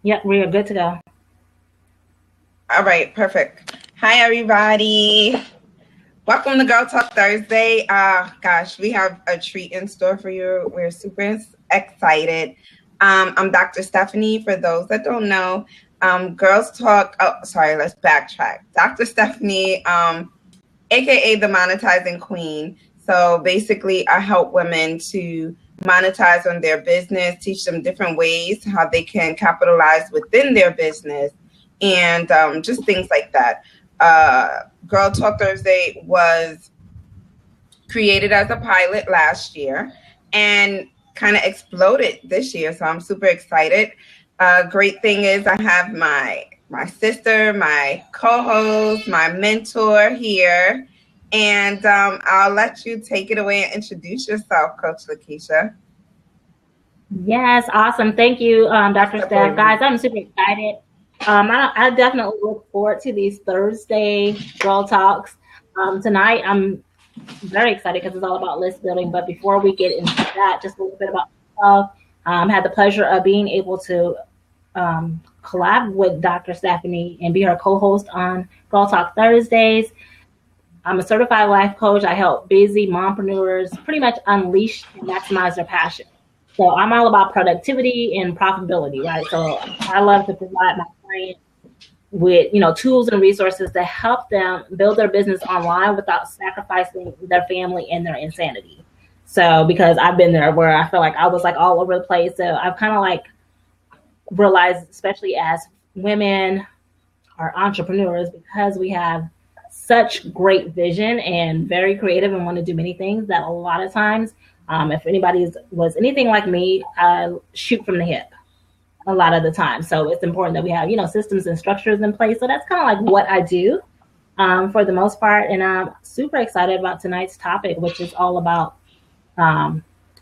Yep, we are good to go. All right, perfect. Hi, everybody. Welcome to Girl Talk Thursday. Gosh, we have a treat in store for you. We're super excited. I'm Dr. Stephanie. For those that don't know, Girls Talk. Oh, sorry, let's backtrack. Dr. Stephanie, aka the Monetizing Queen. So basically, I help women to monetize on their business, teach them different ways how they can capitalize within their business, and just things like that. Girl Talk Thursday was created as a pilot last year and kind of exploded this year. So I'm super excited. Great thing is I have my sister, my co-host, my mentor here. And I'll let you take it away and introduce yourself, Coach Lakeisha. Yes, awesome. Thank you, Dr. Steph. Guys, I'm super excited. I definitely look forward to these Thursday Girl Talks. Tonight, I'm very excited because it's all about list building. But before we get into that, just a little bit about myself. Had the pleasure of being able to collab with Dr. Stephanie and be her co-host on Girl Talk Thursdays. I'm a certified life coach. I help busy mompreneurs pretty much unleash and maximize their passion. So I'm all about productivity and profitability, right? So I love to provide my clients with, tools and resources to help them build their business online without sacrificing their family and their insanity. So because I've been there where I feel like I was like all over the place. So I've kind of like realized, especially as women or entrepreneurs, because we have such great vision and very creative and want to do many things, that a lot of times, if anybody was anything like me, I shoot from the hip a lot of the time. So it's important that we have, systems and structures in place. So that's kind of like what I do for the most part. And I'm super excited about tonight's topic, which is all about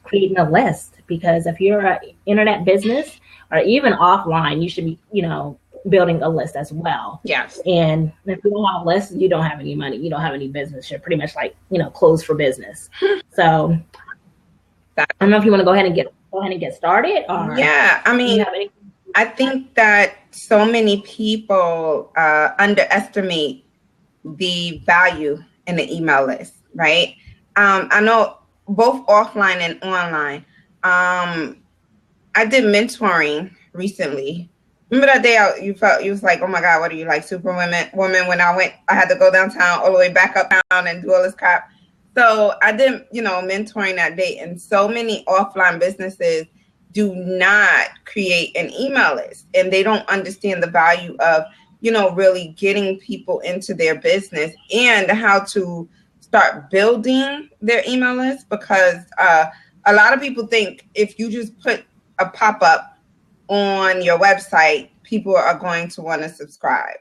creating a list. Because if you're an internet business or even offline, you should be, building a list as well. Yes. And if you don't have a list, you don't have any money. You don't have any business. You're pretty much like, closed for business. So I don't know if you want to go ahead and get started. Or yeah, I mean, I think that so many people underestimate the value in the email list, right? I know both offline and online. I did mentoring recently. Remember that day you was like, oh my God, what are you, like Superwoman? When I had to go downtown all the way back uptown and do all this crap. So I did, mentoring that day, and so many offline businesses do not create an email list, and they don't understand the value of, really getting people into their business and how to start building their email list. Because a lot of people think if you just put a pop-up on your website, people are going to want to subscribe.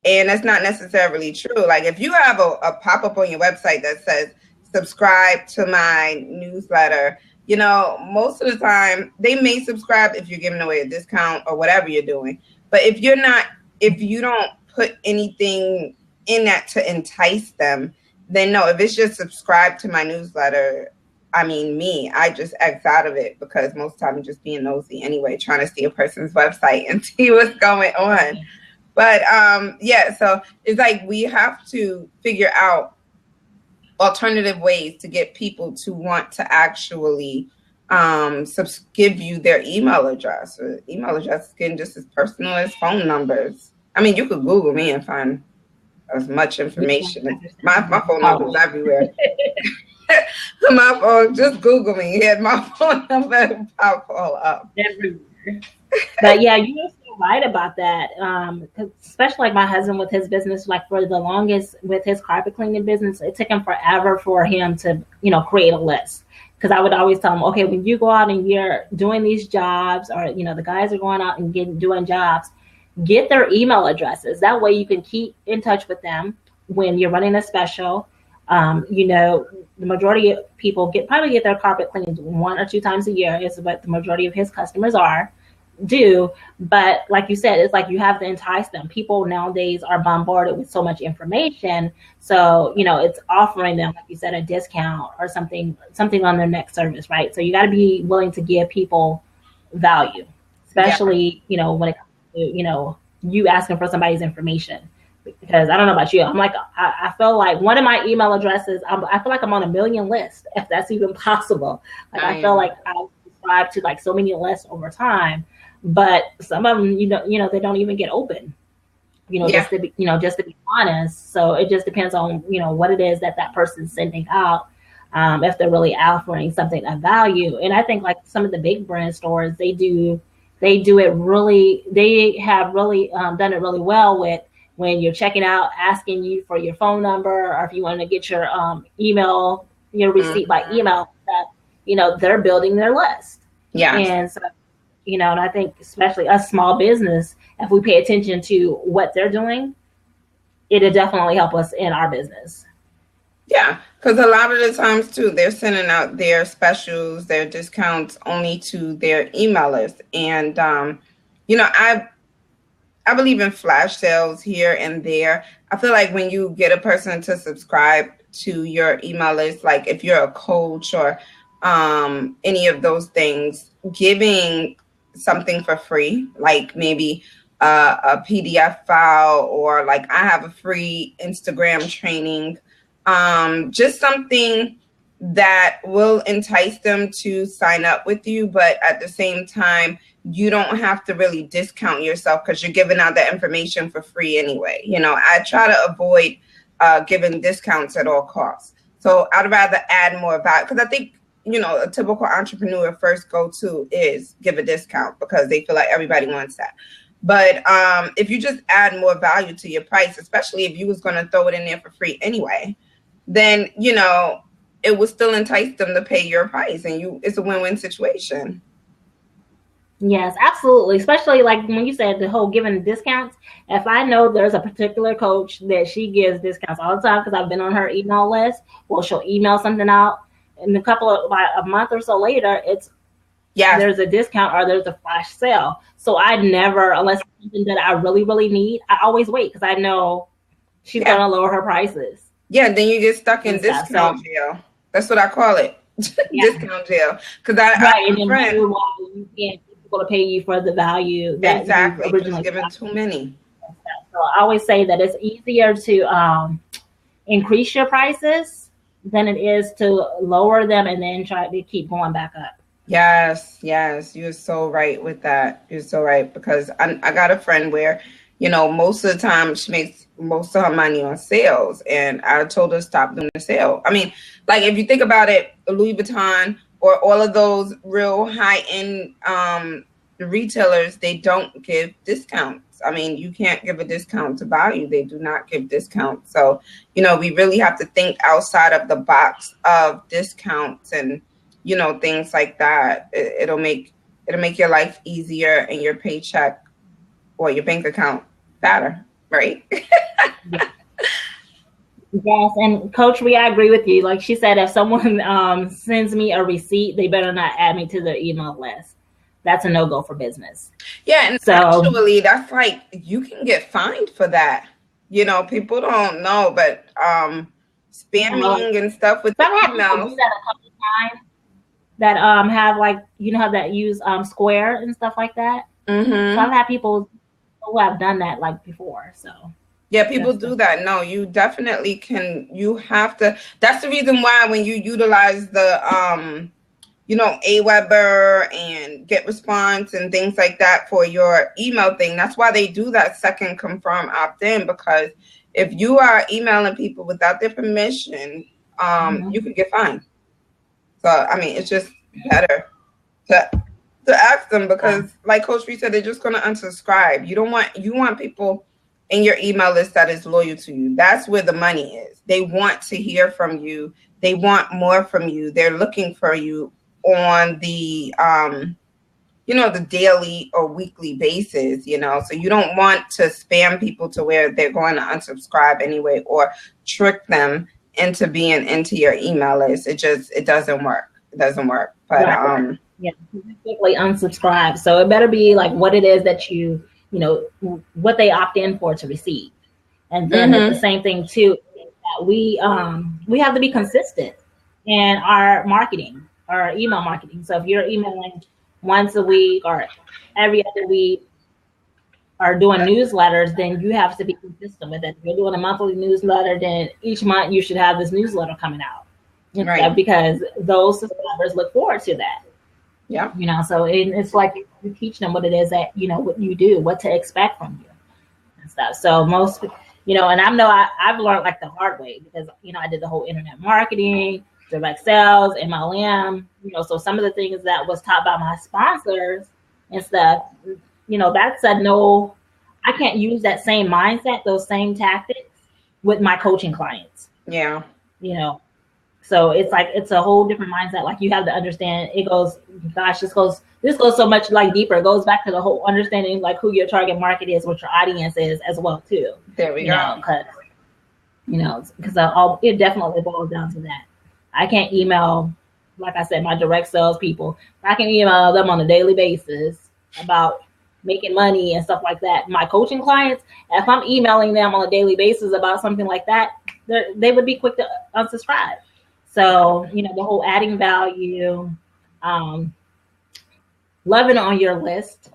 And that's not necessarily true. Like if you have a pop-up on your website that says, subscribe to my newsletter, most of the time they may subscribe if you're giving away a discount or whatever you're doing. But if you don't put anything in that to entice them, then no. If it's just subscribe to my newsletter, I just X out of it, because most of the time I'm just being nosy anyway, trying to see a person's website and see what's going on. But so it's like we have to figure out alternative ways to get people to want to actually give you their email address. Email address can just as personal as phone numbers. I mean, you could Google me and find as much information. My phone number's everywhere. My phone, just Google me. Yeah, my phone number pop all up everywhere. But yeah, you're so right about that. Especially like my husband with his business, like for the longest with his carpet cleaning business, it took him forever for him to, create a list. Because I would always tell him, okay, when you go out and you're doing these jobs, or the guys are going out and doing jobs, get their email addresses. That way you can keep in touch with them when you're running a special. The majority of people probably get their carpet cleaned 1 or 2 times a year, is what the majority of his customers do. But like you said, it's like you have to entice them. People nowadays are bombarded with so much information. So, it's offering them, like you said, a discount or something on their next service, right? So you got to be willing to give people value, especially, when it comes you asking for somebody's information. Because I don't know about you, I'm like, I feel like one of my email addresses, I feel like I'm on a million lists, if that's even possible. Like I feel like I subscribe to like so many lists over time, but some of them, they don't even get open. Just to be honest. So it just depends on what it is that person's sending out. If they're really offering something of value, and I think like some of the big brand stores, they do it really. They have really done it really well with when you're checking out, asking you for your phone number, or if you want to get your email, your receipt by email. That they're building their list. Yeah, and so and I think especially us small business, if we pay attention to what they're doing, it'll definitely help us in our business. Yeah, because a lot of the times too, they're sending out their specials, their discounts only to their email list. And I believe in flash sales here and there. I feel like when you get a person to subscribe to your email list, like if you're a coach or any of those things, giving something for free, like maybe a PDF file, or like I have a free Instagram training, just something that will entice them to sign up with you. But at the same time, you don't have to really discount yourself because you're giving out that information for free anyway. I try to avoid giving discounts at all costs. So I'd rather add more value, because I think, a typical entrepreneur first go-to is give a discount because they feel like everybody wants that. But if you just add more value to your price, especially if you was going to throw it in there for free anyway, then, it will still entice them to pay your price, and it's a win-win situation. Yes, absolutely. Especially like when you said the whole giving discounts. If I know there's a particular coach that she gives discounts all the time because I've been on her email list, well, she'll email something out, and a month or so later, there's a discount or there's a flash sale. So I never, unless it's something that I really, really need, I always wait because I know she's going to lower her prices. Yeah, then you get stuck in discount jail. That's what I call it. Discount jail. Because I have a friend. You can't get people to pay you for the value that exactly. Originally given too many. So I always say that it's easier to increase your prices than it is to lower them and then try to keep going back up. Yes, you're so right with that. You're so right, because I got a friend where, most of the time she makes most of her money on sales, and I told her stop doing the sale. I mean, like if you think about it, Louis Vuitton or all of those real high-end retailers, they don't give discounts. I mean, you can't give a discount to value. They do not give discounts. So, we really have to think outside of the box of discounts and things like that. It'll make your life easier and your paycheck or your bank account better, right? Yes, and Coach, I agree with you. Like she said, if someone sends me a receipt, they better not add me to their email list. That's a no-go for business. Yeah, and actually, that's like you can get fined for that. People don't know, but spamming and stuff with emails. Do that a couple of times. That have like that use Square and stuff like that. Mm-hmm. So I've had people who have done that like before. So yeah, people do that. No, you definitely can. You have to. That's the reason why when you utilize the Aweber and Get Response and things like that for your email thing, that's why they do that second confirm opt-in, because if you are emailing people without their permission, you could get fined. So, I mean, it's just better to ask them, because like Coach Reed said, they're just going to unsubscribe. You want people in your email list that is loyal to you. That's where the money is. They want to hear from you. They want more from you. They're looking for you on the, the daily or weekly basis, so you don't want to spam people to where they're going to unsubscribe anyway, or trick them into being into your email list. It doesn't work. It doesn't work. But quickly unsubscribe. So it better be like what it is that what they opt in for to receive. And then it's the same thing too, that we have to be consistent in our marketing, our email marketing. So if you're emailing once a week or every other week, are doing newsletters, then you have to be consistent with it. If you're doing a monthly newsletter, then each month you should have this newsletter coming out. Right. Because those subscribers look forward to that. Yeah. So it's like you teach them what it is that, what you do, what to expect from you and stuff. So most, and I've learned like the hard way because, I did the whole internet marketing, direct sales, MLM, so some of the things that was taught by my sponsors and stuff, that said, no, I can't use that same mindset, those same tactics with my coaching clients. Yeah. So it's like, it's a whole different mindset. Like you have to understand, it goes, gosh, this goes so much like deeper. It goes back to the whole understanding like who your target market is, what your audience is as well too. There we go. Because it definitely boils down to that. I can't email, like I said, my direct sales people. I can email them on a daily basis about making money and stuff like that. My coaching clients, if I'm emailing them on a daily basis about something like that, they would be quick to unsubscribe. So, the whole adding value, loving on your list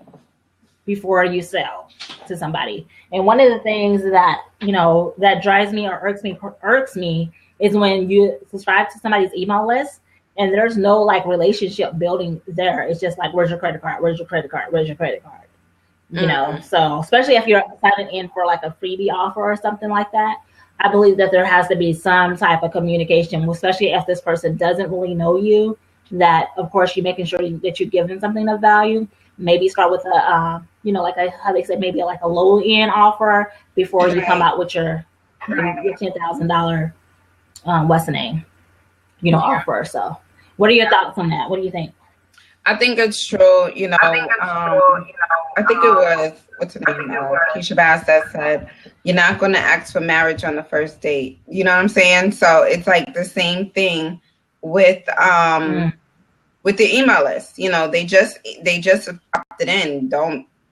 before you sell to somebody. And one of the things that, that drives me or irks me is when you subscribe to somebody's email list and there's no like relationship building there. It's just like, where's your credit card? Where's your credit card? Where's your credit card? So especially if you're signing in for like a freebie offer or something like that, I believe that there has to be some type of communication, especially if this person doesn't really know you, that of course you're making sure that you're giving something of value. Maybe start with a, how they say, maybe like a low end offer before you come out with your $10,000, what's the name, offer. So what are your thoughts on that? What do you think? I think it's true. I think it was, what's her name? Keisha Bass that said, you're not going to ask for marriage on the first date. You know what I'm saying? So it's like the same thing with the email list. They just opted in.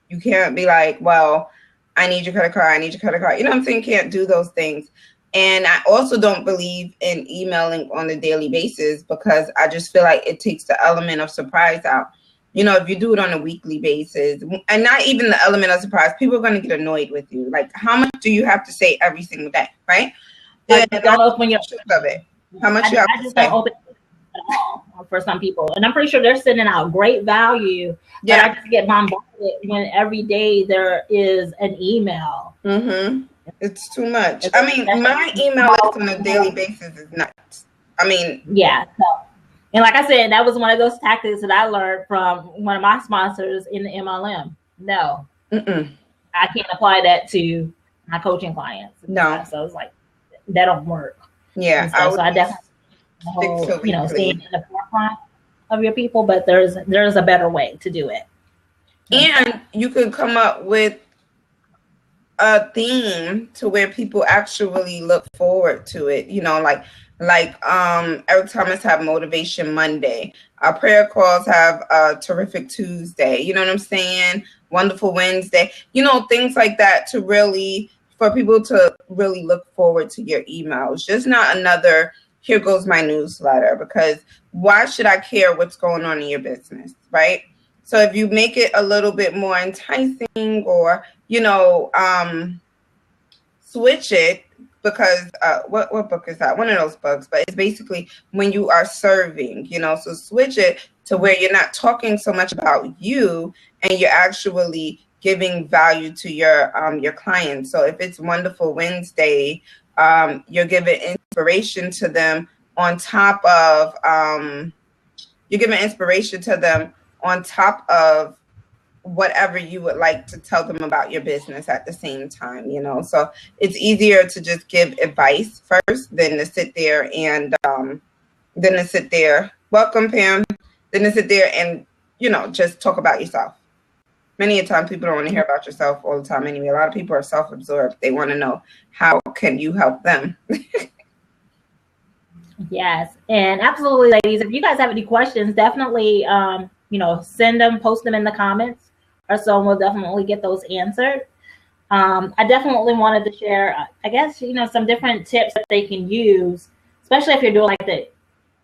You can't be like, well, I need your credit card. I need your credit card. You know what I'm saying? Can't do those things. And I also don't believe in emailing on a daily basis because I just feel like it takes the element of surprise out. If you do it on a weekly basis and not even the element of surprise, people are going to get annoyed with you. Like, how much do you have to say every single day, right? Don't open your of it. How much you have to say? Don't open it at all for some people. And I'm pretty sure they're sending out great value. Yeah. But I just get bombarded when every day there is an email. Mm-hmm. It's too much. I mean, my email list on a daily basis is nuts. I mean, yeah. So, and like I said, that was one of those tactics that I learned from one of my sponsors in the MLM. No, I can't apply that to my coaching clients. No. So it's like, that don't work. Yeah. So I definitely, staying in the forefront of your people, but there's a better way to do it. And you can come up with a theme to where people actually look forward to it. Eric Thomas have Motivation Monday. Our prayer calls have a Terrific Tuesday. You know what I'm saying? Wonderful Wednesday. Things like that for people to really look forward to your emails. Just not another, here goes my newsletter, because why should I care what's going on in your business, right? So if you make it a little bit more enticing or, switch it, because what book is that? One of those books, but it's basically when you are serving, so switch it to where you're not talking so much about you and you're actually giving value to your clients. So if it's Wonderful Wednesday, you're giving inspiration to them on top of whatever you would like to tell them about your business at the same time, So it's easier to just give advice first than to sit there and welcome Pam, than to sit there and, just talk about yourself. Many a time people don't want to hear about yourself all the time anyway. A lot of people are self-absorbed. They want to know, how can you help them? Yes, and absolutely, ladies. If you guys have any questions, definitely, send them, post them in the comments, or so, and we'll definitely get those answered. I definitely wanted to share, I guess, some different tips that they can use, especially if you're doing like the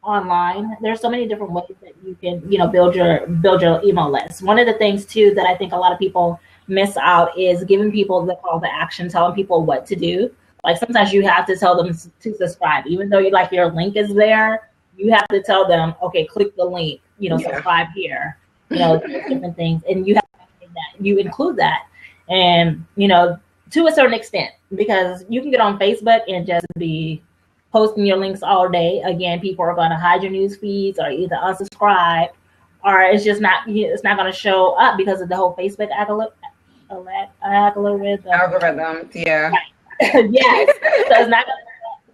online. There's so many different ways that you can, build your email list. One of the things too that I think a lot of people miss out is giving people the call to action, telling people what to do. Like sometimes you have to tell them to subscribe, even though your link is there. You have to tell them, okay, click the link, subscribe here, different things, and you have to that you include that, and to a certain extent, because you can get on Facebook and just be posting your links all day. Again, people are going to hide your news feeds or either unsubscribe, or it's not going to show up because of the whole Facebook algorithm. Yeah. Yes. So it's not going to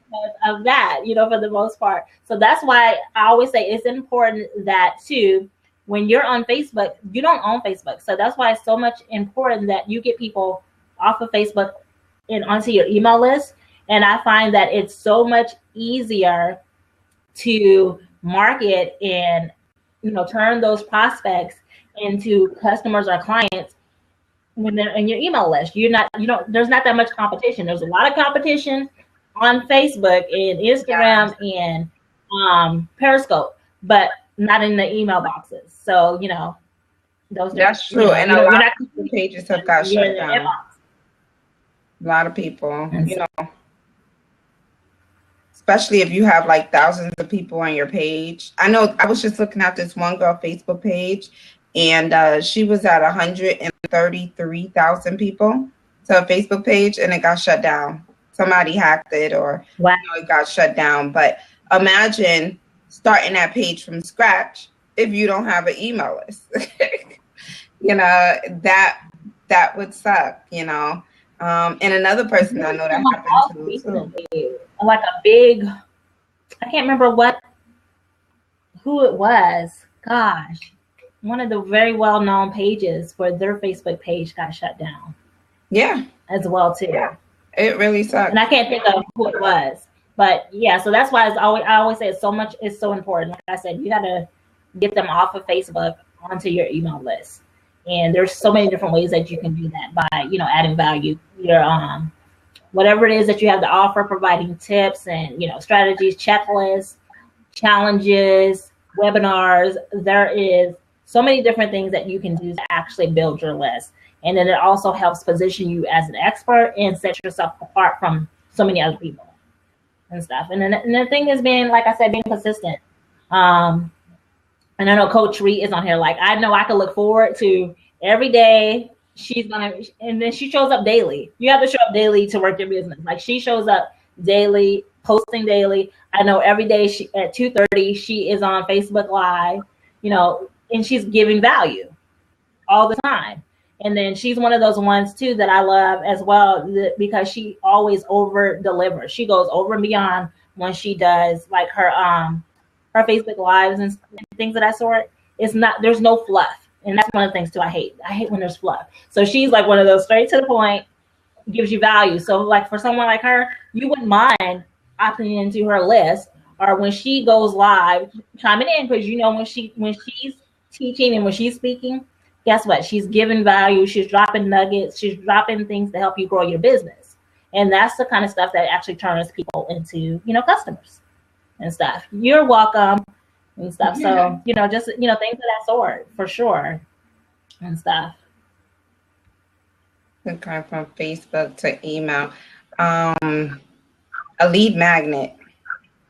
because of that, for the most part. So that's why I always say it's important that too, when you're on Facebook, you don't own Facebook. So that's why it's so much important that you get people off of Facebook and onto your email list. And I find that it's so much easier to market and turn those prospects into customers or clients when they're in your email list. There's not that much competition. There's a lot of competition on Facebook and Instagram and Periscope, but not in the email boxes. So that's true. And a lot of pages have got shut down. A lot of people, especially if you have like thousands of people on your page. I know I was just looking at this one girl Facebook page, and she was at 133,000 people to a Facebook page, and it got shut down. Somebody hacked it, or it got shut down. But imagine starting that page from scratch if you don't have an email list. That would suck. And another person I know that happened to too. Like a big, I can't remember who it was. Gosh, one of the very well-known pages for their Facebook page got shut down. Yeah, as well too. Yeah. It really sucks. And I can't think of who it was. But yeah, so that's why I always say it's so important. Like I said, you got to get them off of Facebook onto your email list. And there's so many different ways that you can do that by, adding value. Your whatever it is that you have to offer, providing tips and, strategies, checklists, challenges, webinars. There is so many different things that you can do to actually build your list. And then it also helps position you as an expert and set yourself apart from so many other people and stuff. And then the thing is being consistent. And I know Coach Reed is on here. Like, I know I can look forward to every day and then she shows up daily. You have to show up daily to work your business. Like, she shows up daily, posting daily. I know every day at 2:30, she is on Facebook Live, and she's giving value all the time. And then she's one of those ones too that I love as well, because she always over delivers. She goes over and beyond when she does like her Facebook Lives and things of that sort. There's no fluff. And that's one of the things too I hate. I hate when there's fluff. So she's like one of those straight to the point, gives you value. So like for someone like her, you wouldn't mind opting into her list, or when she goes live, chiming in, because when she's teaching and when she's speaking, guess what? She's giving value. She's dropping nuggets. She's dropping things to help you grow your business. And that's the kind of stuff that actually turns people into, customers and stuff. You're welcome and stuff. So, just, things of that sort for sure and stuff. Okay, from Facebook to email. A lead magnet.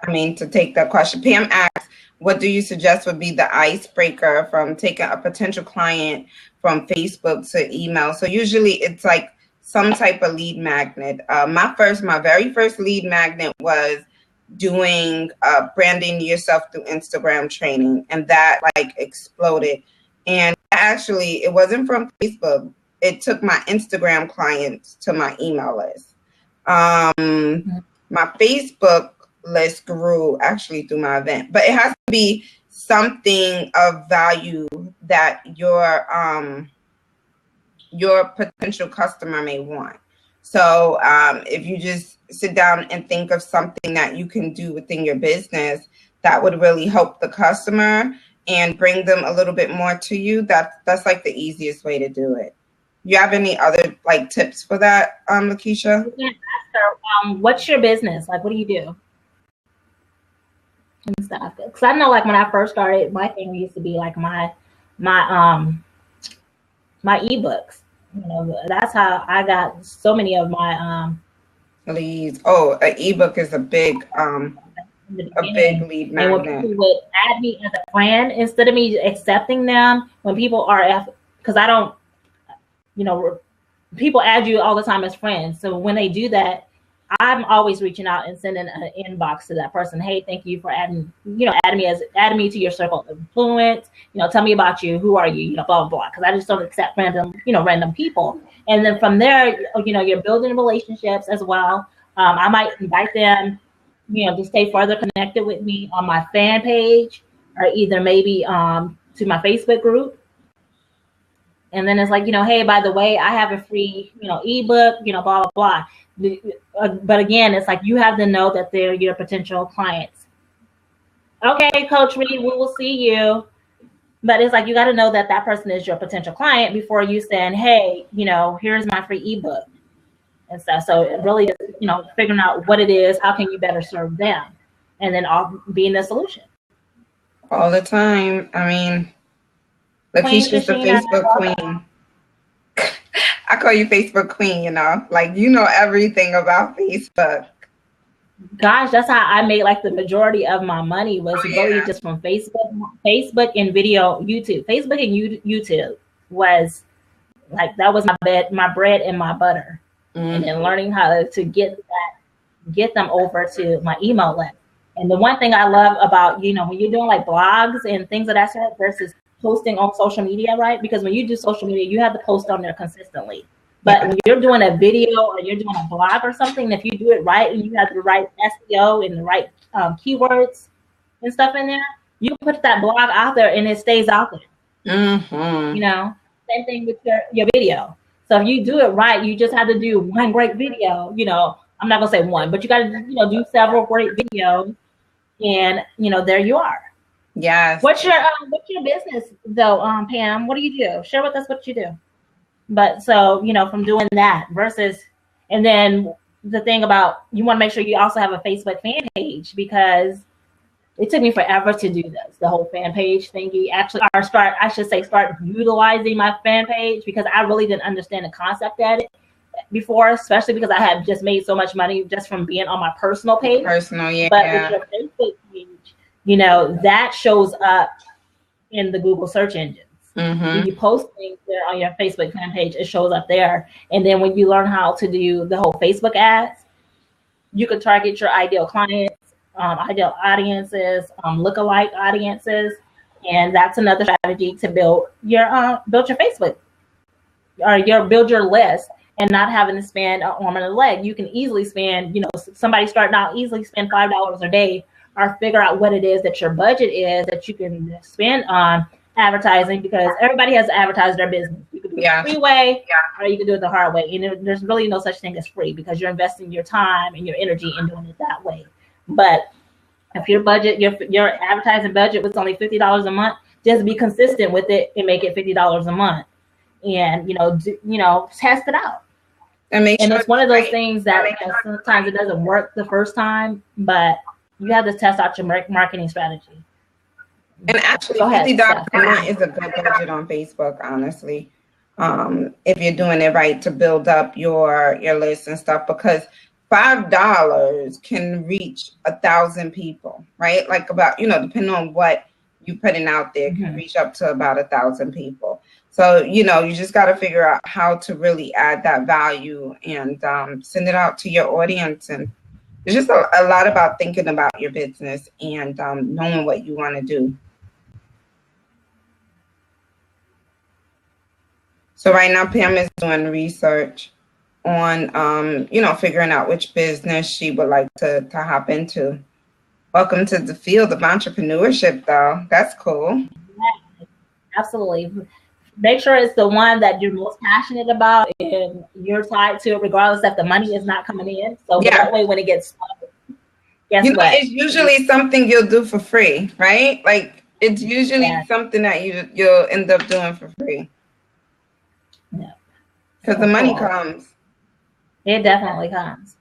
To take that question. Pam asks, what do you suggest would be the icebreaker from taking a potential client from Facebook to email? So usually it's like some type of lead magnet. My very first lead magnet was doing branding yourself through Instagram training, and that like exploded. And actually, it wasn't from Facebook. It took my Instagram clients to my email list. My Facebook list grew actually through my event, but it has to be something of value that your potential customer may want. So if you just sit down and think of something that you can do within your business that would really help the customer and bring them a little bit more to you, that's like the easiest way to do it. You have any other like tips for that, Lakeisha? Yeah, what's your business? Like, what do you do? And stuff. Because I know, like, when I first started, my thing used to be like my ebooks That's how I got so many of my leads. Oh, an ebook is in the a big beginning. lead And when magnet. people would add me as a friend instead of me accepting them, when people are, because I don't, people add you all the time as friends. So when they do that, I'm always reaching out and sending an inbox to that person. Hey, thank you for adding me to your circle of influence. Tell me about you. Who are you? Blah blah blah. Because I just don't accept random people. And then from there, you're building relationships as well. I might invite them, to stay further connected with me on my fan page, or either maybe to my Facebook group. And then it's like, hey, by the way, I have a free, ebook, blah, blah, blah. But again, it's like you have to know that they're your potential clients. Okay, Coach Reed, we will see you. But it's like you got to know that that person is your potential client before you saying, hey, here's my free ebook and stuff. So it really, figuring out what it is, how can you better serve them, and then being the solution. All the time. I mean, Queen Lakeisha's the Kashina, Facebook queen. I call you Facebook queen, like you know everything about Facebook. gosh, that's how I made like the majority of my money was really just from Facebook and video, YouTube. Facebook and YouTube was like that was my bread and my butter, and then learning how to get them over to my email list. And the one thing I love about when you're doing like blogs and things of that sort versus posting on social media, right? Because when you do social media, you have to post on there consistently. But when you're doing a video or you're doing a blog or something, if you do it right and you have the right SEO and the right keywords and stuff in there, you can put that blog out there and it stays out there. Same thing with your video. So if you do it right, you just have to do one great video. I'm not gonna say one, but you got to do several great videos, and there you are. Yes. What's your business though, Pam? What do you do? Share with us what you do. But so, from doing that versus, and then the thing about, you want to make sure you also have a Facebook fan page, because it took me forever to do this, the whole fan page thingy. Actually, start utilizing my fan page, because I really didn't understand the concept of it before, especially because I had just made so much money just from being on my personal page. Yeah. But with your Facebook page, that shows up in the Google search engines. When you post things there on your Facebook fan page, it shows up there. And then when you learn how to do the whole Facebook ads, you can target your ideal clients, ideal audiences, lookalike audiences, and that's another strategy to build your Facebook or build your list, and not having to spend an arm and a leg. You can easily spend, somebody starting out easily spend $5 a day, or figure out what it is that your budget is that you can spend on advertising, because everybody has to advertise their business. You can do it the free way, or you can do it the hard way. And there's really no such thing as free, because you're investing your time and your energy in doing it that way. But if your budget, your advertising budget was only $50 a month, just be consistent with it and make it $50 a month, and test it out. And it's one of those things that sometimes it doesn't work the first time, but you have to test out your marketing strategy. And actually, $50 a month is a good budget on Facebook, honestly. If you're doing it right to build up your list and stuff, because $5 can reach 1,000 people, right? Like about, depending on what you're putting out there, can reach up to about 1,000 people. So, you just got to figure out how to really add that value and send it out to your audience. And it's just a lot about thinking about your business and knowing what you want to do. So right now, Pam is doing research on, figuring out which business she would like to hop into. Welcome to the field of entrepreneurship, though. That's cool. Yeah, absolutely. Make sure it's the one that you're most passionate about and you're tied to it, regardless if the money is not coming in. So that way, when it gets started, guess what? It's usually something you'll do for free, right? Like it's usually something that you'll end up doing for free. Yeah. Because the money comes. It definitely comes.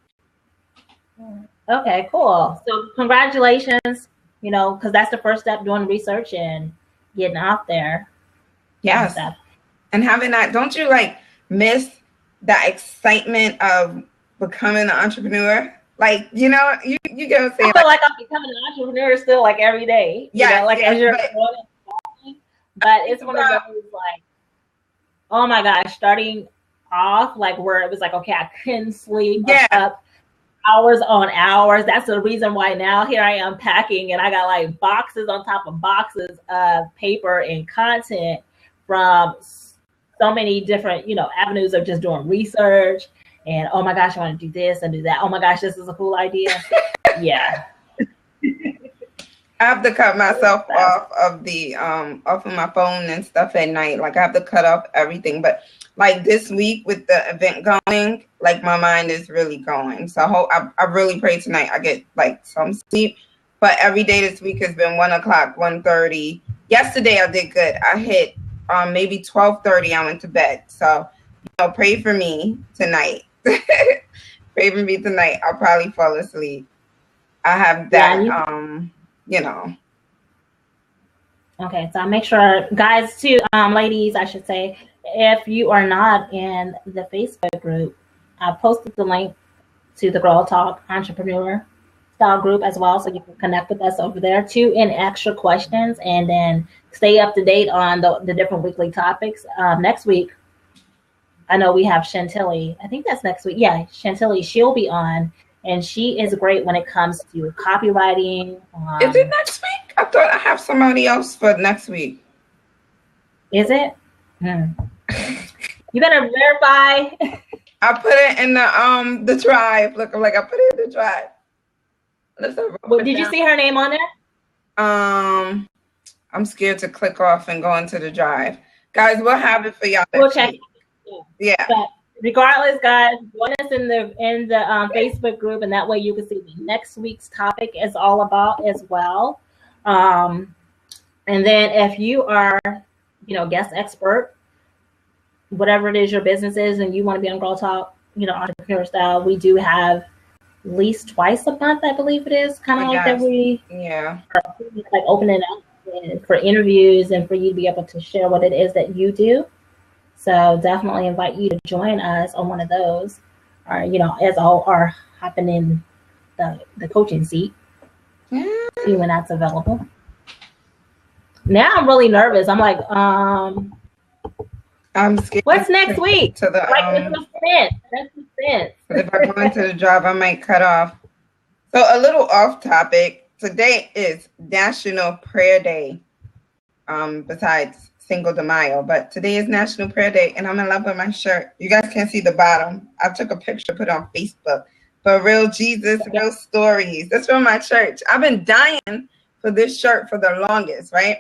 Okay, cool. So congratulations, because that's the first step, doing research and getting out there. Yes. And having that, don't you like miss that excitement of becoming an entrepreneur. Like, you know, you get what I'm saying? I feel like I'm becoming an entrepreneur still, like every day. You know, like as you're growing. But it's one of those like, oh my gosh, starting off like where it was like, okay, I couldn't sleep up hours on hours. That's the reason why now here I am packing and I got like boxes on top of boxes of paper and content from so many different, you know, avenues of just doing research and oh my gosh, I want to do this and do that. Oh my gosh, this is a cool idea. Yeah. I have to cut myself off of my phone and stuff at night. Like I have to cut off everything. But like this week with the event going, like my mind is really going. So I really pray tonight I get like some sleep. But every day this week has been 1 o'clock, 1:30. Yesterday I did good. I hit maybe 12:30. I went to bed. So pray for me tonight. Pray for me tonight. I'll probably fall asleep. I have that Okay, so I'll make sure, guys, too, ladies, I should say, if you are not in the Facebook group, I posted the link to the Girl Talk Entrepreneur Style group as well, so you can connect with us over there too, and extra questions, and then stay up to date on the different weekly topics. Next week, I know we have Chantilly. I think that's next week. Yeah, Chantilly, she'll be on. And she is great when it comes to copywriting. Is it next week? I thought I have somebody else for next week. Is it? You better verify. I put it in the drive. Look, I'm like, I put it in the drive. Did you see her name on there? I'm scared to click off and go into the drive. Guys, we'll have it for y'all. We'll check. Yeah. But regardless, guys, join us in the Facebook group, and that way you can see what next week's topic is all about as well. And then if you are, guest expert, whatever it is your business is, and you want to be on Girl Talk, Entrepreneur Style, we do have at least twice a month, I believe it is, kind of like that we are like opening up for interviews and for you to be able to share what it is that you do. So definitely invite you to join us on one of those, or as all are hopping in the coaching seat, see when that's available. Now I'm really nervous. I'm like, I'm scared. What's next week? To the That's suspense. If I go into the drive, I might cut off. So a little off topic. Today is National Prayer Day. Besides Cinco de Mayo, but today is National Prayer Day, and I'm in love with my shirt. You guys can't see the bottom. I took a picture, put it on Facebook. For real Jesus, real stories. That's from my church. I've been dying for this shirt for the longest, right?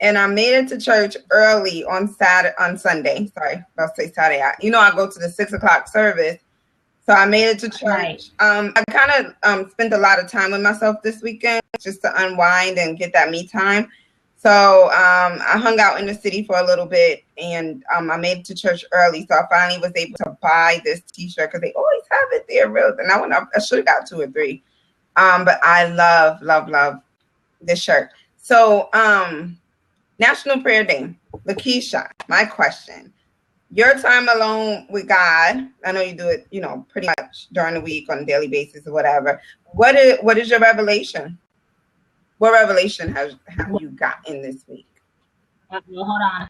And I made it to church early on Sunday. Sorry, I'll say Saturday. I go to the 6 o'clock service, so I made it to church. Right. I kind of spent a lot of time with myself this weekend just to unwind and get that me time. So I hung out in the city for a little bit, and I made it to church early. So I finally was able to buy this T-shirt because they always have it there. And I should have got 2 or 3. But I love this shirt. So National Prayer Day. Lakeisha, my question. Your time alone with God, I know you do it, pretty much during the week on a daily basis or whatever. What is your revelation? What revelation have you got in this week? Hold on.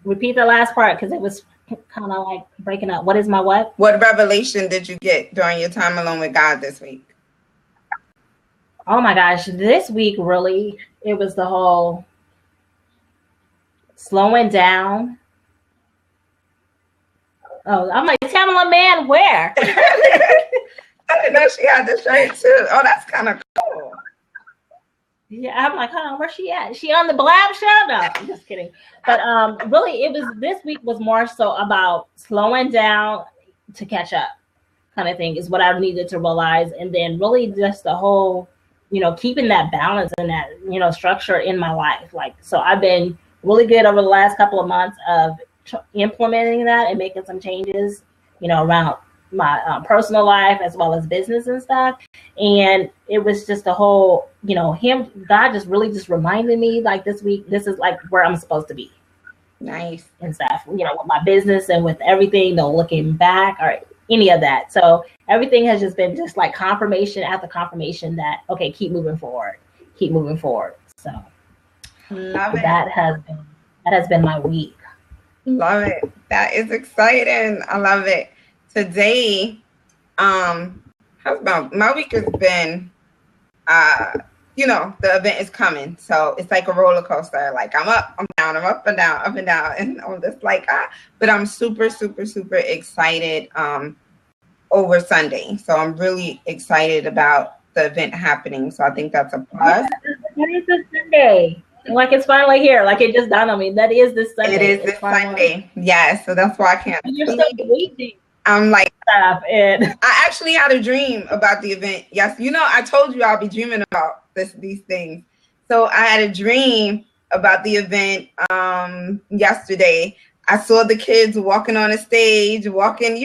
Repeat the last part because it was kind of like breaking up. What is my what? What revelation did you get during your time alone with God this week? Oh my gosh. This week, really, it was the whole slowing down. Oh, I'm like, Tamala, man, where? I didn't know she had the shirt too. Oh, that's kind of cool. Yeah, I'm like, hold on, where's she at? Is she on the Blab show? No, I'm just kidding. But really, this week was more so about slowing down to catch up kind of thing is what I needed to realize. And then really just the whole, keeping that balance and that, structure in my life. Like, so I've been really good over the last couple of months of implementing that and making some changes, around my personal life as well as business and stuff. And it was just a whole, God just really just reminded me like this week, this is like where I'm supposed to be. Nice. and stuff, with my business and with everything, no looking back or any of that. So everything has just been just like confirmation after confirmation that, okay, keep moving forward. So Love it. that has been my week. Love it. That is exciting. I love it. Today, how's my week has been, the event is coming. So it's like a roller coaster. Like I'm up, I'm down, I'm up and down, up and down. And I'm just like, but I'm super, super, super excited over Sunday. So I'm really excited about the event happening. So I think that's a plus. That is this Sunday. Like it's finally here. Like it just dawned on me. That is this Sunday. It is this Sunday. Yes. So that's why I can't. You're still waiting. I'm like, I actually had a dream about the event. Yes, I told you I'll be dreaming about these things. So I had a dream about the event yesterday. I saw the kids walking on a stage, walking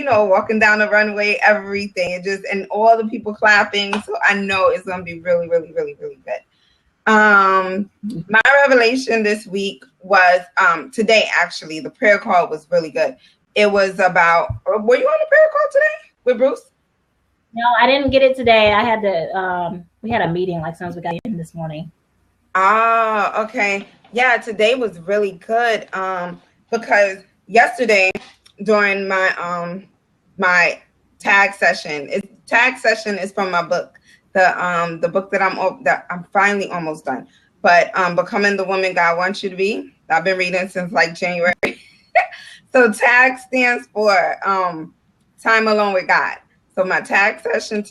down the runway, everything, and all the people clapping. So I know it's gonna be really, really, really, really good. My revelation this week was today. Actually, the prayer call was really good. It was about, were you on the prayer call today with Bruce? No, I didn't get it today. I had to, we had a meeting like soon as we got in this morning. Ah, okay. Yeah, today was really good. Because yesterday during my my tag session is from my book. The book that I'm finally almost done. But Becoming the Woman God Wants You to Be. I've been reading since like January. So TAG stands for Time Alone with God. So my TAG session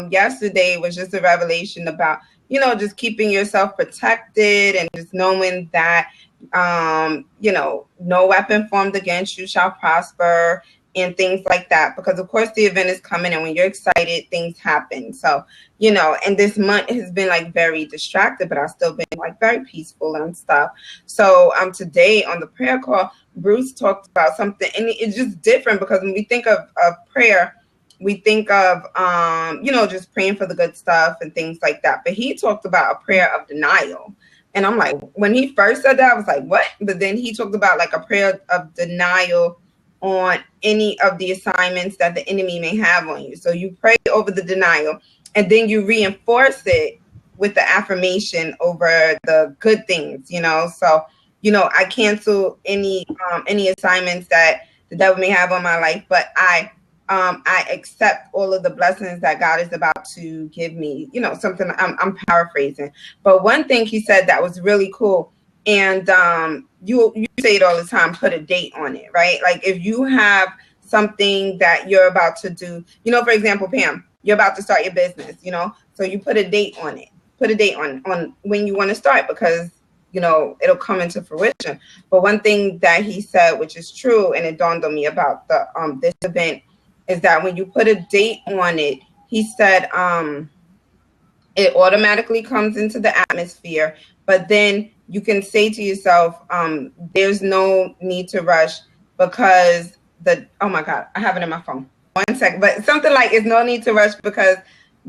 yesterday was just a revelation about, just keeping yourself protected and just knowing that, no weapon formed against you shall prosper and things like that. Because of course the event is coming, and when you're excited, things happen. So, and this month has been like very distracted, but I've still been like very peaceful and stuff. So today on the prayer call, Bruce talked about something, and it's just different because when we think of prayer, we think of just praying for the good stuff and things like that. But he talked about a prayer of denial. And I'm like, when he first said that, I was like, what? But then he talked about like a prayer of denial on any of the assignments that the enemy may have on you. So you pray over the denial, and then you reinforce it with the affirmation over the good things, So, I cancel any assignments that the devil may have on my life, but I accept all of the blessings that God is about to give me. Something I'm paraphrasing, but one thing he said that was really cool. And you say it all the time, put a date on it, right? Like if you have something that you're about to do, for example, Pam, you're about to start your business, so you put a date on it, put a date on when you want to start, because it'll come into fruition. But one thing that he said, which is true, and it dawned on me about the this event, is that when you put a date on it, he said it automatically comes into the atmosphere. But then you can say to yourself, there's no need to rush, because oh my God, I have it in my phone. 1 second, but something like, it's no need to rush because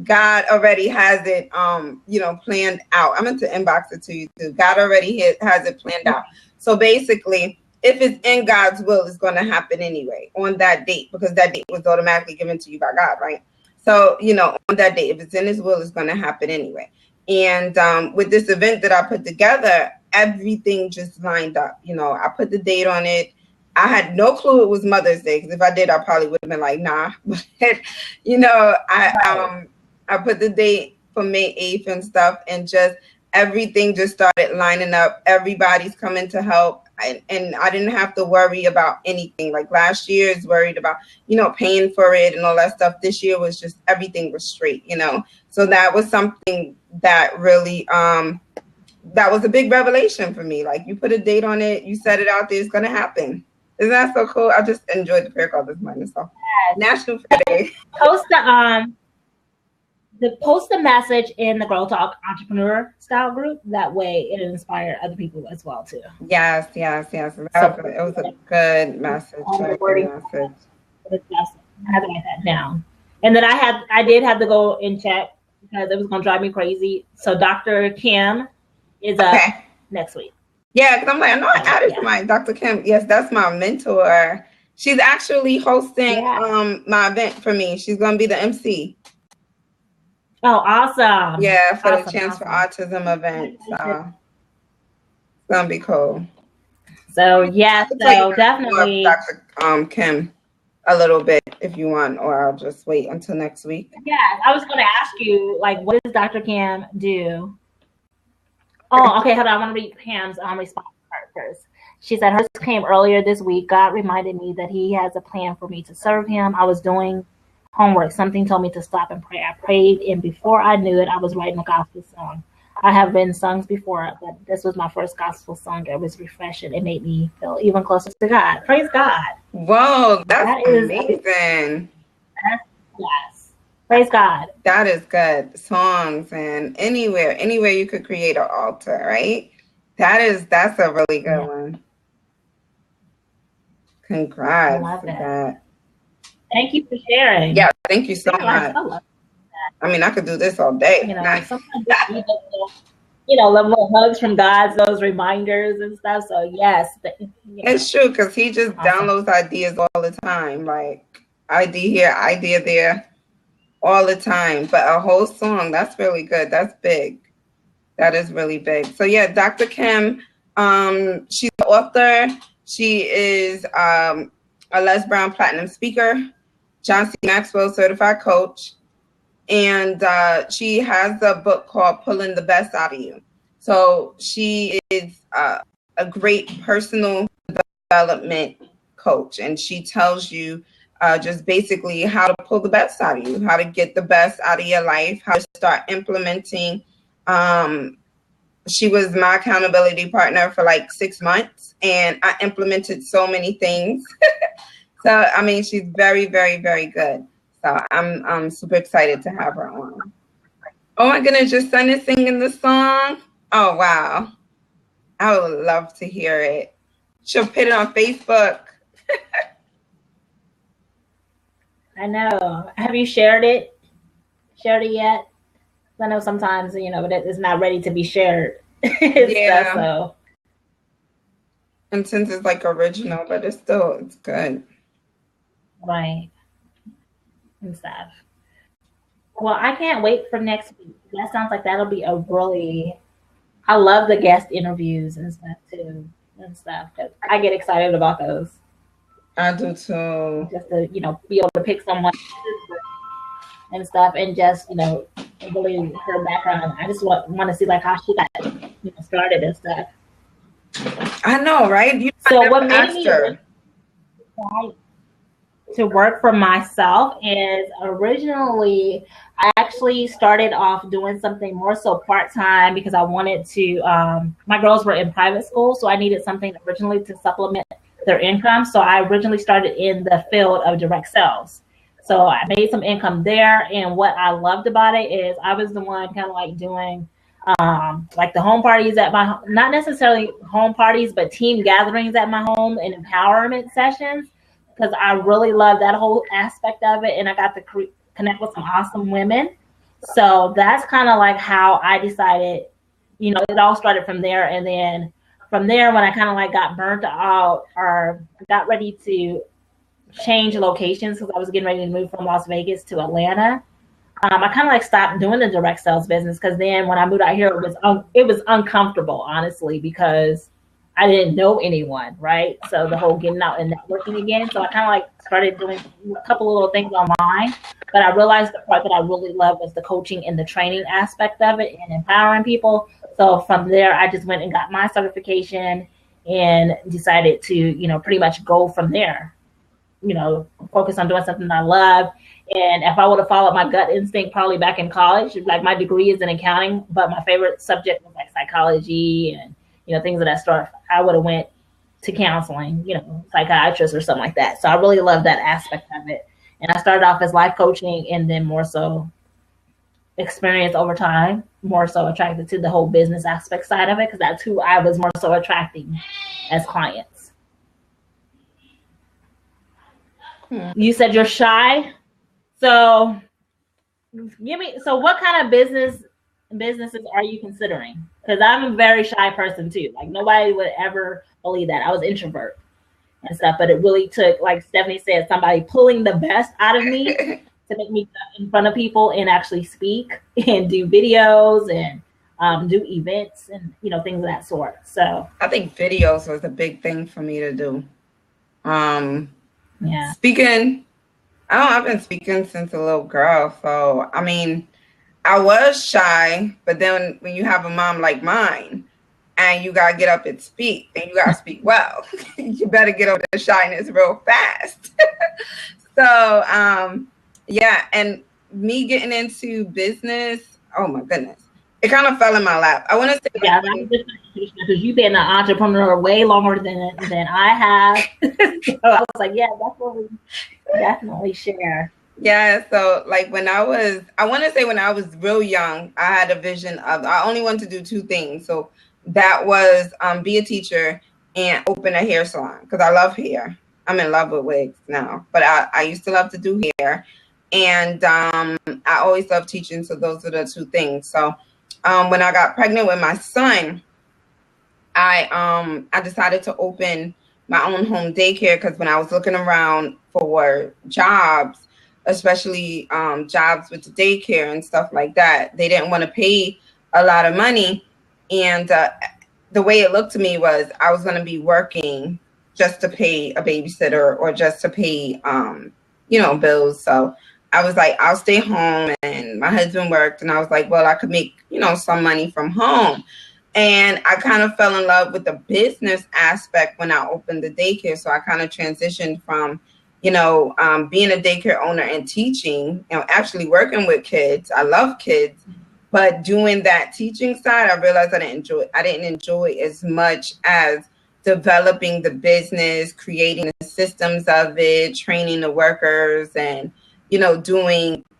God already has it, planned out. I'm going to inbox it to you too. God already has it planned out. So basically, if it's in God's will, it's going to happen anyway on that date, because that date was automatically given to you by God, right? So, on that day, if it's in his will, it's going to happen anyway. And with this event that I put together, everything just lined up. I put the date on it. I had no clue it was Mother's Day, because if I did, I probably would have been like, nah. But, I put the date for May 8th and stuff, and just everything just started lining up. Everybody's coming to help. And I didn't have to worry about anything. Like last year is worried about, paying for it and all that stuff. This year was just, everything was straight, So that was something that really, that was a big revelation for me. Like, you put a date on it, you set it out there, it's going to happen. Isn't that so cool? I just enjoyed the prayer call this morning. So National Prayer Day. Post the message in the Girl Talk Entrepreneur Style group. That way it inspired other people as well too. Yes. It was a good message. I had to write that down. And then I did have to go and check, because it was going to drive me crazy. So Dr. Kim is up next week. Yeah, because I'm like, I know I So, added yeah. my Dr. Kim. Yes, that's my mentor. She's actually hosting my event for me. She's gonna be the MC. Oh, awesome. Yeah, for the Awesome. Chance for Awesome. Autism event. So it's gonna be cool. So yes, I'll tell you so guys more of definitely. Dr. Kim a little bit if you want, or I'll just wait until next week. Yeah, I was going to ask you, like, what does Dr. Kim do? Oh, okay, hold on. I want to read Pam's response part first. She said hers came earlier this week. God reminded me that He has a plan for me to serve Him. I was doing homework. Something told me to stop and pray. I prayed, and before I knew it, I was writing a gospel song. I have written songs before, but this was my first gospel song. It was refreshing. It made me feel even closer to God. Praise God. Whoa, that's That is amazing. yes. Praise God. That is good. Songs and anywhere you could create an altar, right? That's a really good one. Congrats. I love that. Thank you for sharing. Yeah, thank you so much. I mean, I could do this all day. You know, sometimes we need little hugs from God, those reminders and stuff. So yes, it's true because He just downloads ideas all the time. Like idea here, idea there, all the time. But a whole song, that's really good. That's big. That is really big. So yeah, Dr. Kim, she's an author. She is a Les Brown Platinum speaker, John C. Maxwell certified coach, and she has a book called Pulling the Best Out of You. So she is a great personal development coach, and she tells you just basically how to pull the best out of you, how to get the best out of your life, how to start implementing. She was my accountability partner for like 6 months, and I implemented so many things. So, I mean, she's very, very, very good. So I'm super excited to have her on. Oh my goodness, your son is singing the song? Oh, wow. I would love to hear it. She'll put it on Facebook. I know. Have you shared it? Shared it yet? I know sometimes, it's not ready to be shared. Yeah. Stuff, so. And since it's like original, but it's good. Right. And stuff. Well, I can't wait for next week. That sounds like that'll be a really, I love the guest interviews and stuff too. And stuff. I get excited about those. I do too. Just to, be able to pick someone and stuff, and just, really her background. I just want to see like how she got, started and stuff. I know, right? So what made me to work for myself is originally I actually started off doing something more so part-time because I wanted to, my girls were in private school, so I needed something originally to supplement their income. So I originally started in the field of direct sales. So I made some income there. And what I loved about it is I was the one kind of like doing like the home parties at my, not necessarily home parties, but team gatherings at my home and empowerment sessions, because I really love that whole aspect of it. And I got to connect with some awesome women. So that's kind of like how I decided, it all started from there. And then from there, when I kind of like got burnt out or got ready to change locations because I was getting ready to move from Las Vegas to Atlanta, I kind of like stopped doing the direct sales business because then when I moved out here, it was uncomfortable, honestly, because I didn't know anyone, right? So the whole getting out and networking again. So I kind of like started doing a couple of little things online, but I realized the part that I really loved was the coaching and the training aspect of it and empowering people. So from there, I just went and got my certification and decided to, pretty much go from there, focus on doing something I love. And if I would have followed my gut instinct, probably back in college, like my degree is in accounting, but my favorite subject was like psychology and, things of that sort, I would have went to counseling, psychiatrist or something like that. So I really love that aspect of it. And I started off as life coaching and then more so experience over time, more so attracted to the whole business aspect side of it, because that's who I was more so attracting as clients. You said you're shy. So what kind of business businesses are you considering? Because I'm a very shy person too. Like nobody would ever believe that. I was introvert and stuff, but it really took, like Stephanie said, somebody pulling the best out of me to make me get in front of people and actually speak and do videos and do events and things of that sort. So I think videos was a big thing for me to do. Yeah. Speaking, I've been speaking since a little girl. So, I mean, I was shy, but then when you have a mom like mine and you got to get up and speak and you got to speak well, you better get over the shyness real fast. So, yeah. And me getting into business, oh my goodness, it kind of fell in my lap. I want to say, yeah, that was just because you've been an entrepreneur way longer than I have. So I was like, yeah, that's what we definitely share. Yeah, so like when I want to say when I was real young, I had a vision of, I only wanted to do two things. So that was be a teacher and open a hair salon because I love hair. I'm in love with wigs now, but I used to love to do hair, and I always loved teaching. So those are the two things. So when I got pregnant with my son, I decided to open my own home daycare because when I was looking around for jobs, especially jobs with the daycare and stuff like that, they didn't want to pay a lot of money. And the way it looked to me was I was going to be working just to pay a babysitter or just to pay, bills. So I was like, I'll stay home. And my husband worked. And I was like, well, I could make, some money from home. And I kind of fell in love with the business aspect when I opened the daycare. So I kind of transitioned from, being a daycare owner and teaching, actually working with kids. I love kids, but doing that teaching side, I realized I didn't enjoy as much as developing the business, creating the systems of it, training the workers, and,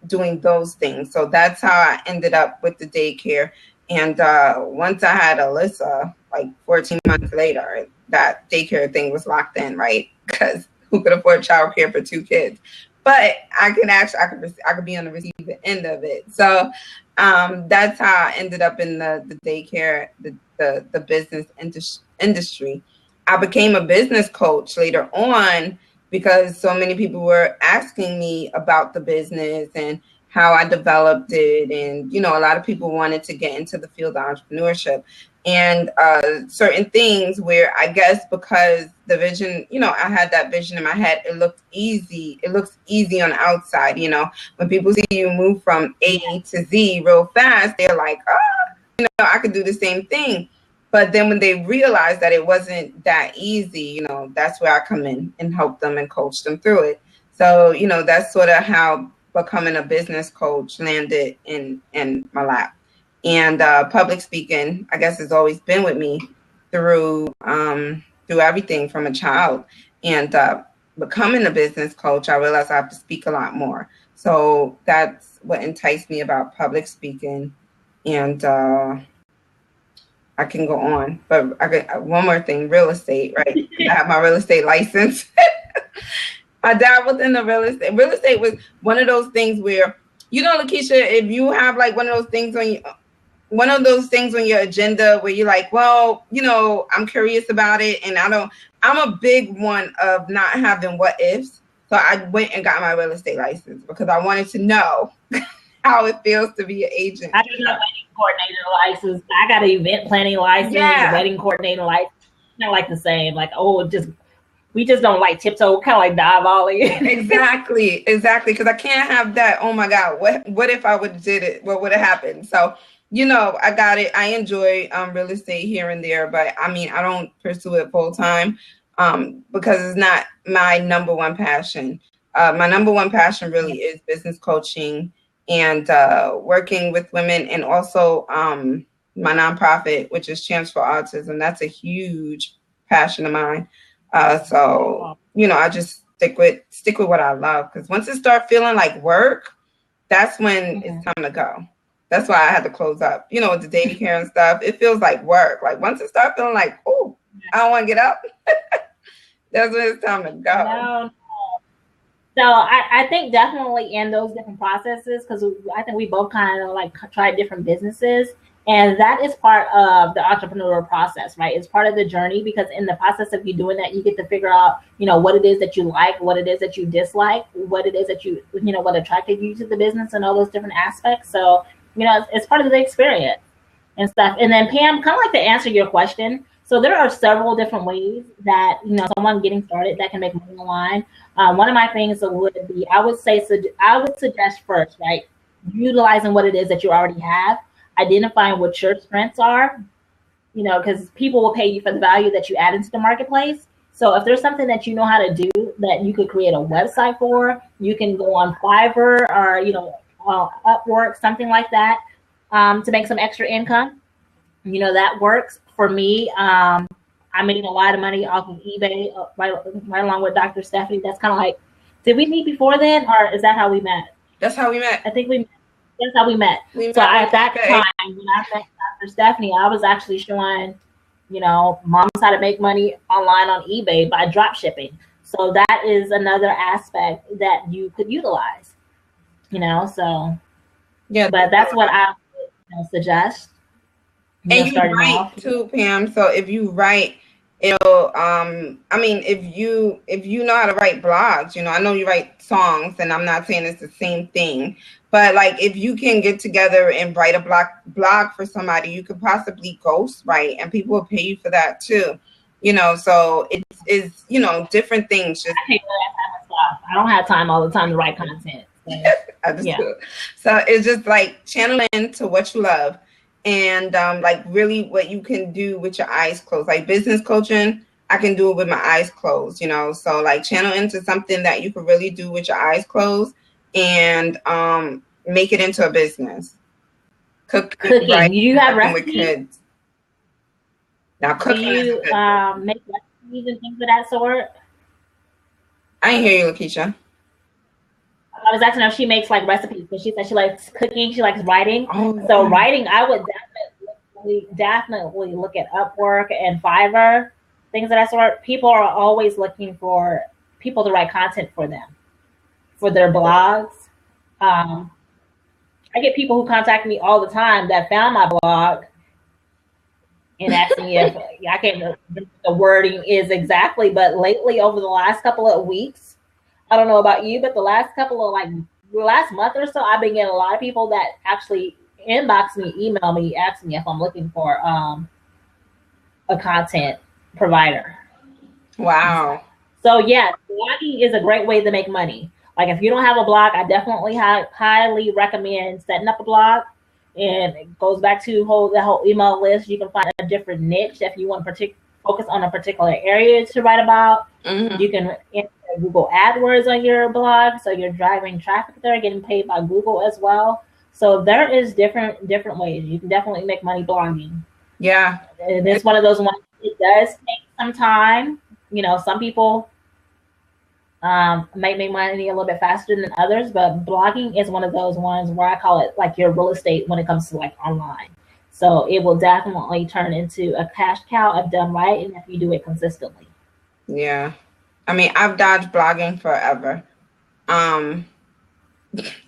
doing those things. So that's how I ended up with the daycare. And once I had Alyssa, like 14 months later, that daycare thing was locked in, right? Because who could afford childcare for two kids? But I could be on the receiving end of it. So that's how I ended up in the daycare, the business industry. I became a business coach later on because so many people were asking me about the business and how I developed it. And, a lot of people wanted to get into the field of entrepreneurship and certain things where I guess because the vision, I had that vision in my head, it looked easy. It looks easy on the outside. When people see you move from A to Z real fast, they're like, I could do the same thing. But then when they realize that it wasn't that easy, that's where I come in and help them and coach them through it. So, that's sort of how becoming a business coach landed in my lap. And public speaking, I guess, has always been with me through everything from a child. And becoming a business coach, I realized I have to speak a lot more. So that's what enticed me about public speaking. And I can go on, but I got one more thing, real estate, right? I have my real estate license. I dabbled in the real estate. Real estate was one of those things where, Lakeisha, if you have like one of those things on your agenda where you're like, well, I'm curious about it, and I'm a big one of not having what ifs. So I went and got my real estate license because I wanted to know how it feels to be an agent. I got a wedding coordinator license. I got an event planning license, a wedding coordinator license. Not like the same, like, we just don't like tiptoe, kind of like dive volley. Exactly. Because I can't have that. Oh my God, what if I would have did it? What would have happened? So, I got it. I enjoy real estate here and there, but I mean, I don't pursue it full time because it's not my number one passion. My number one passion really is business coaching and working with women, and also my nonprofit, which is Champs for Autism. That's a huge passion of mine. So, I just stick with what I love, because once it starts feeling like work, that's when it's time to go. That's why I had to close up, with the daycare and stuff. It feels like work. Like once it starts feeling like, oh, I don't want to get up, that's when it's time to go. No. So I think definitely in those different processes, because I think we both kind of like tried different businesses, and that is part of the entrepreneurial process, right? It's part of the journey, because in the process of you doing that, you get to figure out, what it is that you like, what it is that you dislike, what it is that what attracted you to the business, and all those different aspects. So it's part of the experience and stuff. And then Pam, kind of like to answer your question. So there are several different ways that someone getting started that can make money online. One of my things would be, I would suggest first, right, utilizing what it is that you already have, identifying what your strengths are, because people will pay you for the value that you add into the marketplace. So if there's something that you know how to do that you could create a website for, you can go on Fiverr or Upwork, something like that, to make some extra income. That works for me. I made a lot of money off of eBay, right along with Dr. Stephanie. That's kind of like, did we meet before then, or is that how we met? That's how we met. I think that's how we met. So at that time, when I met Dr. Stephanie, I was actually showing, moms how to make money online on eBay by drop shipping. So that is another aspect that you could utilize, so. Yeah. But that's what I suggest. And you write too, Pam. So if you write, I mean, if you know how to write blogs, I know you write songs, and I'm not saying it's the same thing, but like if you can get together and write a blog for somebody, you could possibly ghostwrite, and people will pay you for that too. So it's different things. Just I don't have time all the time to write content. So, So it's just like channel into what you love. And like really what you can do with your eyes closed. Like business coaching, I can do it with my eyes closed, So like channel into something that you can really do with your eyes closed, and make it into a business. Cooking. Right? You have recipes? With kids. Now cooking. Do you make recipes and things of that sort? I didn't hear you, Lakeisha. I was asking her if she makes like recipes, because she said she likes cooking, she likes writing. So writing, I would definitely look at Upwork and Fiverr, things of that sort. People are always looking for people to write content for them, for their blogs. I get people who contact me all the time that found my blog and asking me if I can't remember what the wording is exactly, but lately over the last couple of weeks, I don't know about you, but the last month or so, I've been getting a lot of people that actually inbox me, email me, ask me if I'm looking for a content provider. Wow. So yeah, blogging is a great way to make money. Like if you don't have a blog, I definitely highly recommend setting up a blog. And it goes back to the whole email list. You can find a different niche if you want to focus on a particular area to write about. Mm-hmm. You can enter Google AdWords on your blog, so you're driving traffic there, getting paid by Google as well. So there is different ways. You can definitely make money blogging. Yeah. And it's one of those ones, it does take some time. Some people might make money a little bit faster than others, but blogging is one of those ones where I call it like your real estate when it comes to like online. So it will definitely turn into a cash cow if done right, and if you do it consistently. Yeah. I mean, I've dodged blogging forever.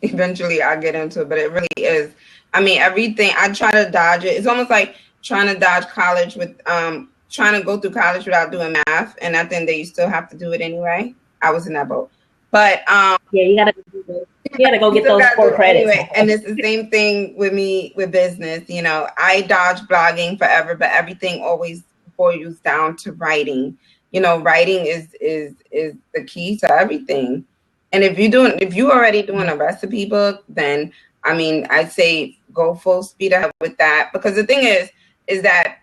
Eventually I'll get into it, but it really is. I mean, everything, I try to dodge it. It's almost like trying to dodge college with, trying to go through college without doing math. And at the end of the day, you still have to do it anyway. I was in that boat. But yeah, you gotta go get those 4 credits. Anyway, and it's the same thing with me with business. I dodge blogging forever, but everything always boils down to writing. Writing is the key to everything. And if you're already doing a recipe book, then I mean, I'd say go full speed ahead with that, because the thing is that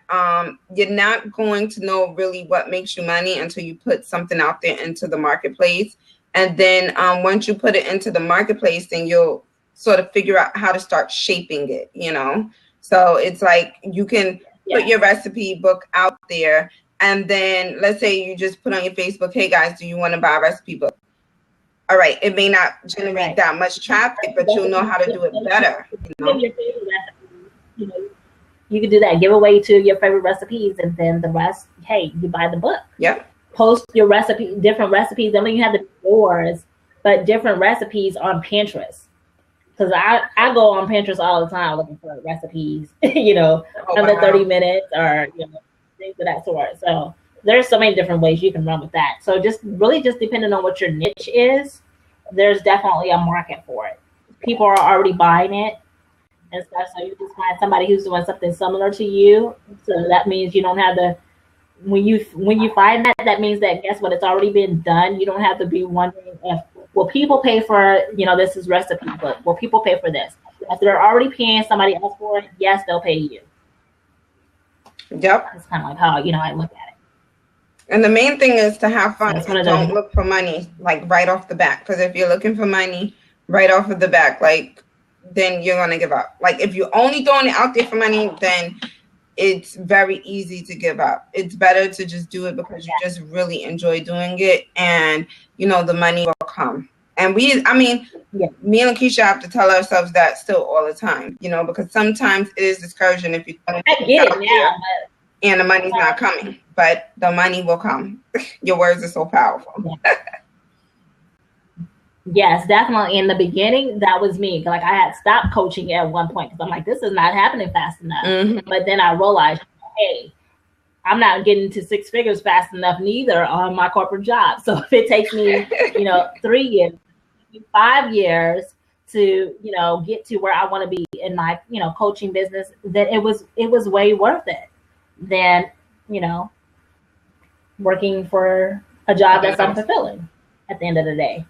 you're not going to know really what makes you money until you put something out there into the marketplace. And then once you put it into the marketplace, then you'll sort of figure out how to start shaping it, So it's like you can put your recipe book out there. And then let's say you just put on your Facebook, hey guys, do you want to buy a recipe book? All right. It may not generate that much traffic, but you'll know how to do it better. You can do that. Give away to your favorite recipes, and then the rest, hey, you buy the book. Yep. Post your different recipes. I mean, you have the yours but different recipes on Pinterest. Because I go on Pinterest all the time looking for recipes, under 30 minutes or, things of that sort. So there's so many different ways you can run with that. So just depending on what your niche is, there's definitely a market for it. People are already buying it and stuff. So you just find somebody who's doing something similar to you. So that means you don't have to, when you find that means that, guess what, it's already been done. You don't have to be wondering if, will people pay for, this is recipe book. Will people pay for this? If they're already paying somebody else for it, yes, they'll pay you. Yep. That's kind of like how, I look at it. And the main thing is to have fun. So don't look for money like right off the bat. Because if you're looking for money right off of the back, like, then you're going to give up. Like, if you're only throwing it out there for money, then it's very easy to give up. It's better to just do it because you just really enjoy doing it, and the money will come. And me and Lakeisha have to tell ourselves that still all the time, because sometimes it is discouraging if you I get it now, and the money's not coming, but the money will come. Your words are so powerful. Yeah. Yes, definitely. In the beginning, that was me. Like, I had stopped coaching at one point because I'm like, this is not happening fast enough. Mm-hmm. But then I realized, hey, I'm not getting to six figures fast enough neither on my corporate job. So if it takes me, 3 years, 5 years to, get to where I want to be in my, coaching business, then it was way worth it than, working for a job that's unfulfilling at the end of the day.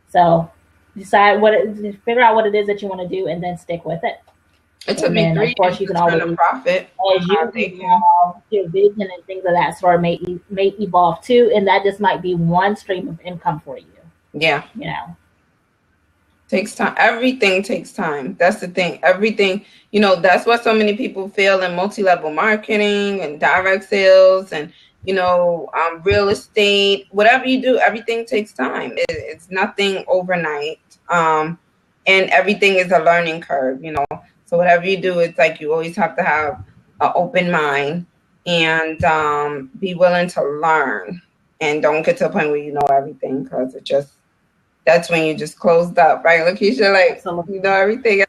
So figure out what it is that you want to do and then stick with it. It took me 3 years. Of course, you can always profit. As your vision and things of that sort may evolve too, and that just might be one stream of income for you. Yeah. Takes time. Everything takes time. That's the thing. Everything, that's what so many people fail in multi-level marketing and direct sales and real estate. Whatever you do, everything takes time. It's nothing overnight. And everything is a learning curve, So whatever you do, it's like you always have to have an open mind and be willing to learn, and don't get to a point where you know everything, because that's when you just closed up, right, Lakeisha? Like, absolutely. You know everything.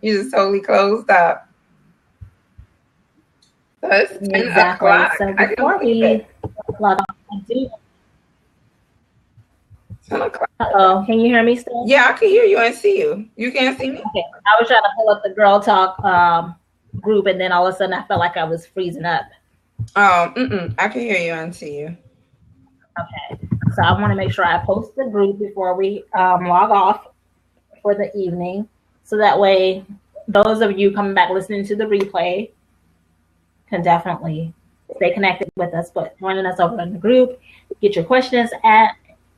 You just totally closed up. So it's 10 o'clock. So before we log on, 10 o'clock. Uh-oh, can you hear me still? Yeah, I can hear you and see you. You can't see me? Okay. I was trying to pull up the Girl Talk group, and then all of a sudden I felt like I was freezing up. Oh, I can hear you and see you. Okay. So I want to make sure I post the group before we log off for the evening. So that way, those of you coming back listening to the replay can definitely stay connected with us, but joining us over in the group, get your questions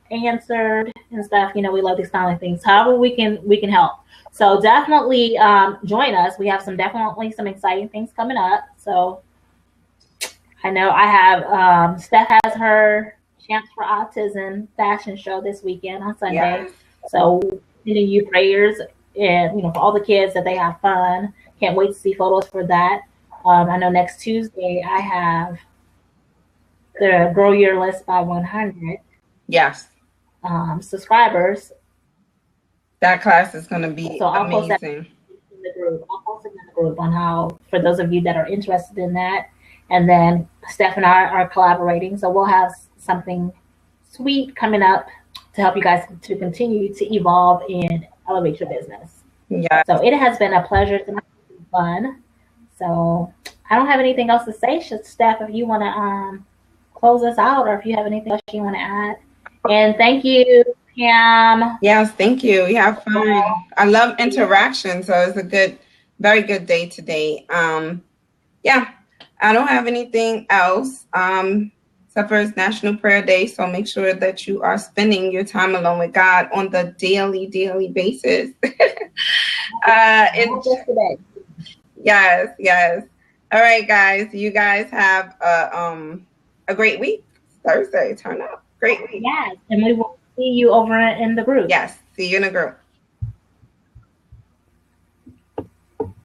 answered and stuff. We love these kind of things. However we can help. So definitely join us. We have some exciting things coming up. So I know I have Steph has her Champs for Autism fashion show this weekend on Sunday. Yes. So sending you prayers and for all the kids that they have fun. Can't wait to see photos for that. I know next Tuesday I have the Grow Your List by 100. Yes. Subscribers. That class is going to be amazing. I'll post that in the group. I'll post it in the group on how, for those of you that are interested in that. And then Steph and I are collaborating. So we'll have something sweet coming up to help you guys to continue to evolve and elevate your business. Yeah. So it has been a pleasure. It's been fun. So I don't have anything else to say. Steph, if you want to close us out, or if you have anything else you want to add. And thank you, Pam. Yes, thank you. We have fun. I love interaction. So it's a very good day today. Yeah, I don't have anything else. Except for it's National Prayer Day. So make sure that you are spending your time alone with God on the daily basis. Yes. All right, guys. You guys have a great week. Thursday, turn up. Great week. Yes, and we will see you over in the group. Yes, see you in the group.